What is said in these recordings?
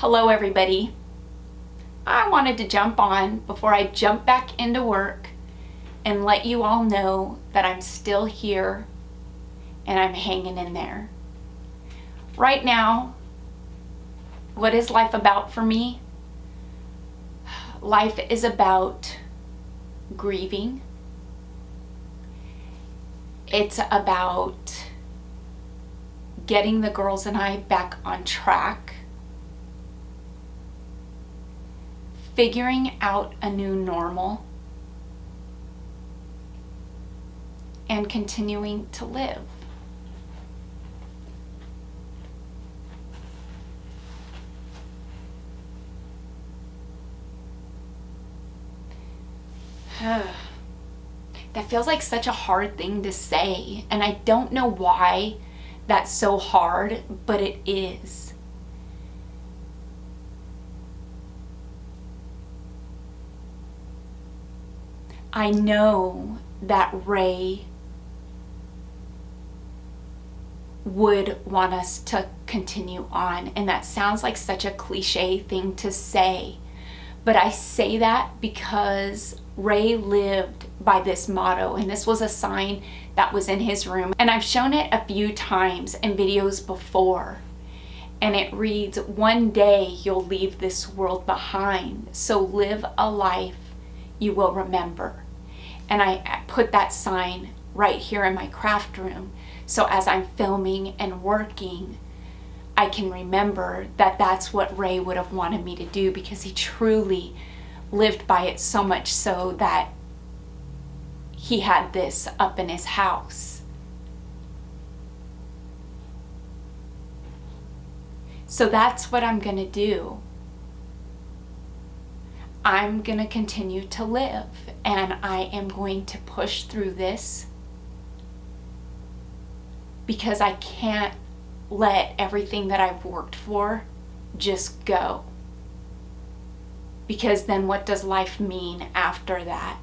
Hello everybody. I wanted to jump on before I jump back into work and let you all know that I'm still here and I'm hanging in there. Right now, what is life about for me? Life is about grieving. It's about getting the girls and I back on track. Figuring out a new normal and continuing to live. That feels like such a hard thing to say, and I don't know why that's so hard, but it is. I know that Ray would want us to continue on, and that sounds like such a cliche thing to say, but I say that because Ray lived by this motto, and this was a sign that was in his room, and I've shown it a few times in videos before, and it reads, "One day you'll leave this world behind, so live a life you will remember." And I put that sign right here in my craft room, so as I'm filming and working, I can remember that that's what Ray would have wanted me to do, because he truly lived by it, so much so that he had this up in his house. So that's what I'm gonna do. I'm gonna continue to live, and I am going to push through this because I can't let everything that I've worked for just go. Because then what does life mean after that?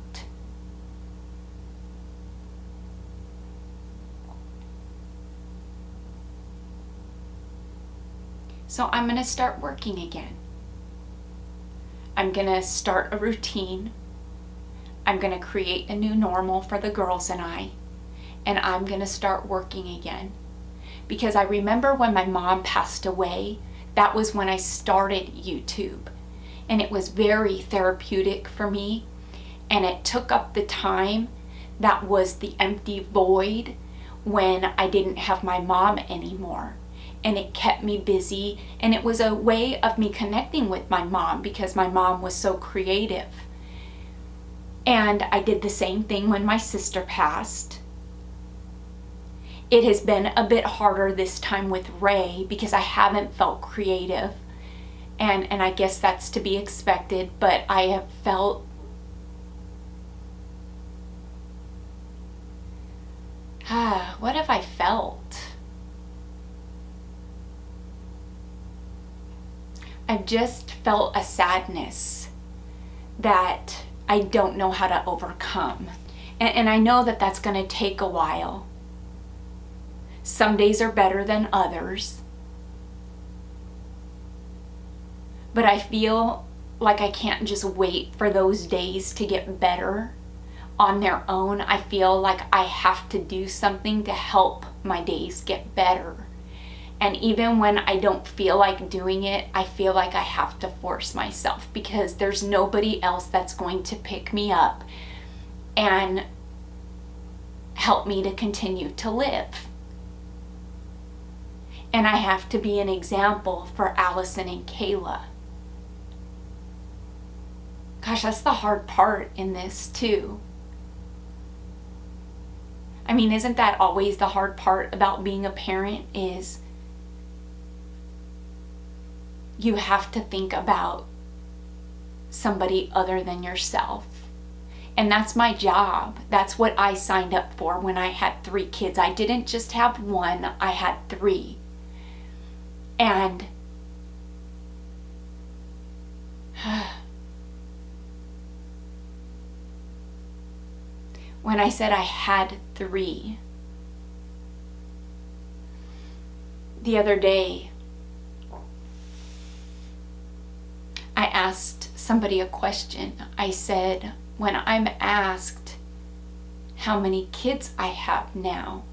So I'm gonna start working again. I'm gonna start a routine. I'm gonna create a new normal for the girls and I'm gonna start working again. Because I remember when my mom passed away, that was when I started YouTube. And it was very therapeutic for me. And it took up the time that was the empty void when I didn't have my mom anymore. And it kept me busy, and it was a way of me connecting with my mom because my mom was so creative. And I did the same thing when my sister passed. It has been a bit harder this time with Ray because I haven't felt creative, and I guess that's to be expected, but I have felt what have I felt? I've just felt a sadness that I don't know how to overcome. And I know that that's going to take a while. Some days are better than others. But I feel like I can't just wait for those days to get better on their own. I feel like I have to do something to help my days get better. And even when I don't feel like doing it, I feel like I have to force myself, because there's nobody else that's going to pick me up and help me to continue to live. And I have to be an example for Allison and Kayla. Gosh, that's the hard part in this too. I mean, isn't that always the hard part about being a parent, is you have to think about somebody other than yourself. And that's my job. That's what I signed up for when I had 3 kids. I didn't just have 1, I had 3. And when I said I had 3, the other day asked somebody a question. I said, when I'm asked how many kids I have now,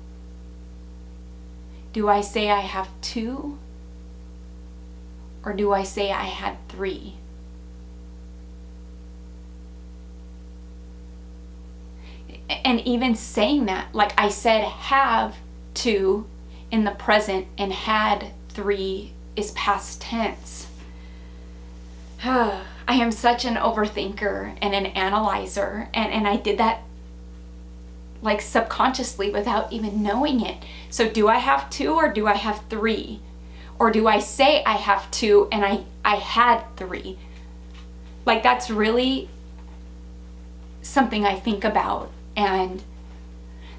do I say I have 2 or do I say I had 3? And even saying that, like I said, have 2 in the present and had 3 is past tense. I am such an overthinker and an analyzer, and I did that like subconsciously without even knowing it. So do I have 2 or do I have 3? Or do I say I have 2 and I had 3? Like, that's really something I think about. And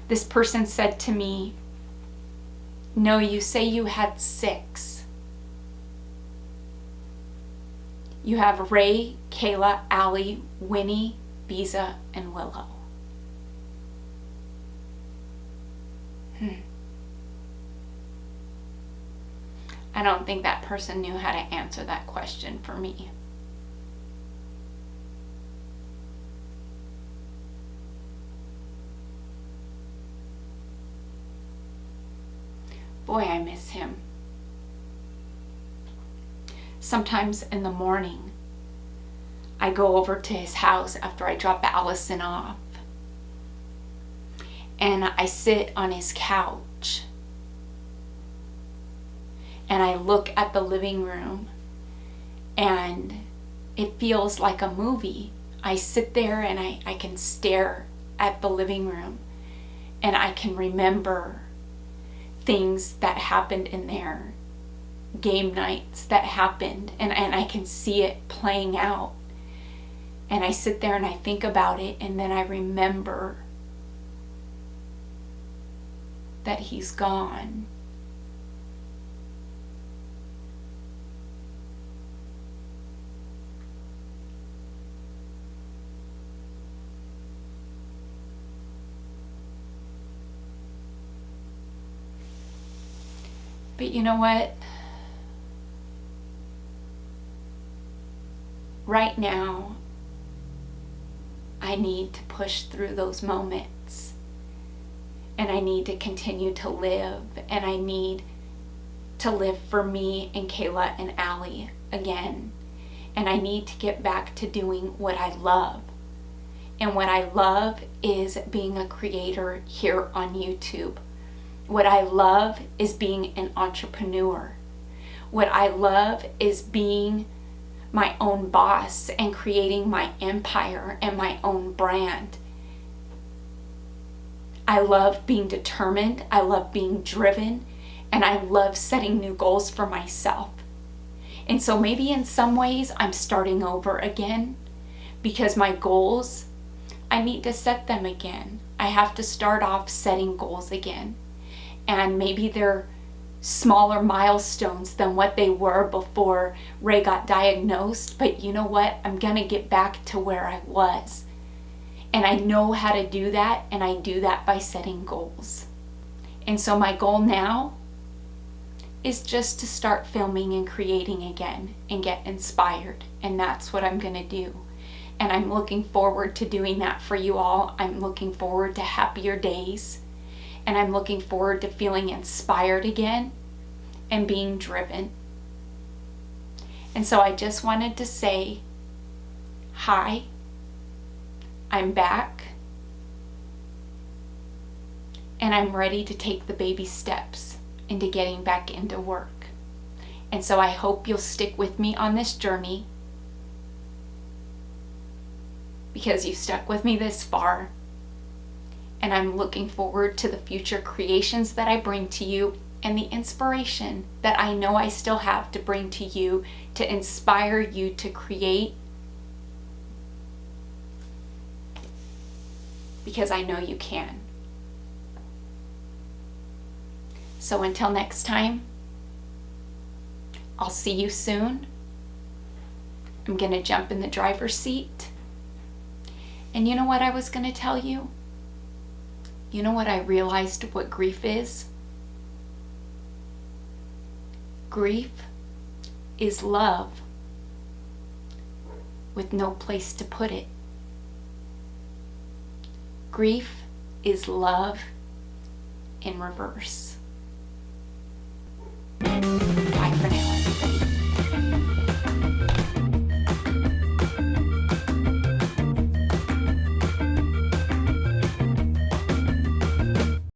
this person said to me, no, you say you had 6. You have Ray, Kayla, Allie, Winnie, Biza, and Willow. I don't think that person knew how to answer that question for me. Boy, I miss him. Sometimes in the morning, I go over to his house after I drop Allison off, and I sit on his couch and I look at the living room, and it feels like a movie. I sit there and I can stare at the living room, and I can remember things that happened in there, game nights that happened, and I can see it playing out. And I sit there and I think about it, and then I remember that he's gone. But you know what? Right now, I need to push through those moments. And I need to continue to live. And I need to live for me and Kayla and Allie again. And I need to get back to doing what I love. And what I love is being a creator here on YouTube. What I love is being an entrepreneur. What I love is being my own boss and creating my empire and my own brand. I love being determined. I love being driven. And I love setting new goals for myself. And so maybe in some ways I'm starting over again, because my goals, I need to set them again. I have to start off setting goals again. And maybe they're smaller milestones than what they were before Ray got diagnosed. But you know what? I'm going to get back to where I was. And I know how to do that. And I do that by setting goals. And so my goal now is just to start filming and creating again and get inspired. And that's what I'm going to do. And I'm looking forward to doing that for you all. I'm looking forward to happier days. And I'm looking forward to feeling inspired again and being driven. And so I just wanted to say, hi, I'm back. And I'm ready to take the baby steps into getting back into work. And so I hope you'll stick with me on this journey, because you've stuck with me this far. And I'm looking forward to the future creations that I bring to you, and the inspiration that I know I still have to bring to you, to inspire you to create, because I know you can. So until next time, I'll see you soon. I'm going to jump in the driver's seat. And you know what I was going to tell you? You know what I realized what grief is? Grief is love with no place to put it. Grief is love in reverse.